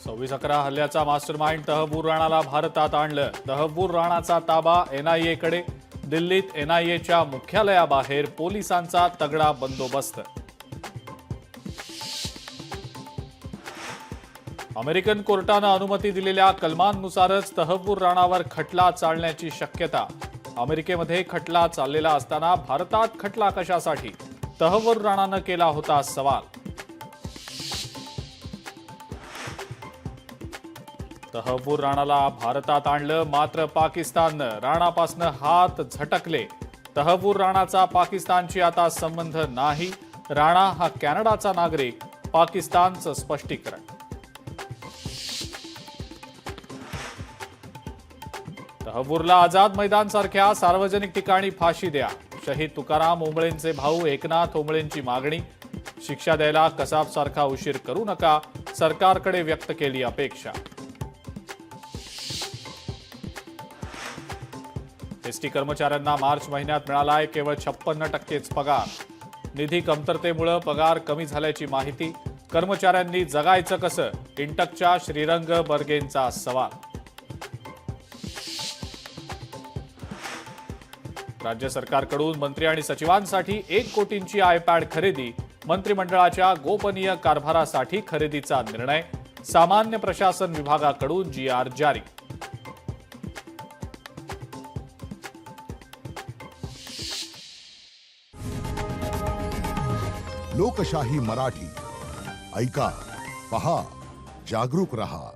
26/11 हल्ल्याचा मास्टरमाइंड तहव्वूर राणाला भारतात आणलं। तहव्वूर राणाचा ताबा एनआयएकडे। दिल्लीत एनआयएच्या मुख्यालयाबाहेर पोलिसांचा तगडा बंदोबस्त। अमेरिकन कोर्टानं अनुमती दिलेल्या कलमांनुसारच तहव्वूर राणावर खटला चालण्याची शक्यता। अमेरिकेमध्ये खटला चाललेला असताना भारतात खटला कशासाठी? तहव्वूर राणानं केला होता सवाल। तहव्वूर राणाला भारतात आणलं, मात्र पाकिस्ताननं राणापासनं हात झटकले। तहव्वूर राणाचा पाकिस्तानशी आता संबंध नाही। राणा हा कॅनडाचा नागरिक। पाकिस्तानचं स्पष्टीकरण। तहव्वूरला आझाद मैदान सारख्या सार्वजनिक ठिकाणी फाशी द्या। शहीद तुकाराम ओंबळेंचे भाऊ एकनाथ ओंबळेंची मागणी। शिक्षा द्यायला कसाबसारखा उशीर करू नका, सरकारकडे व्यक्त केली अपेक्षा। एसटी कर्मचाऱ्यांना मार्च महिन्यात मिळालाय केवळ 56% पगार। निधी कमतरतेमुळे पगार कमी झाल्याची माहिती। कर्मचाऱ्यांनी जगायचं कसं? इंटकच्या श्रीरंग बर्गेंचा सवाल। राज्य सरकारकडून मंत्री आणि सचिवांसाठी 1 कोटींची आयपॅड खरेदी। मंत्रिमंडळाच्या गोपनीय कारभारासाठी खरेदीचा निर्णय। सामान्य प्रशासन विभागाकडून GR जारी। लोकशाही मराठी ऐका, पहा, जागरूक रहा।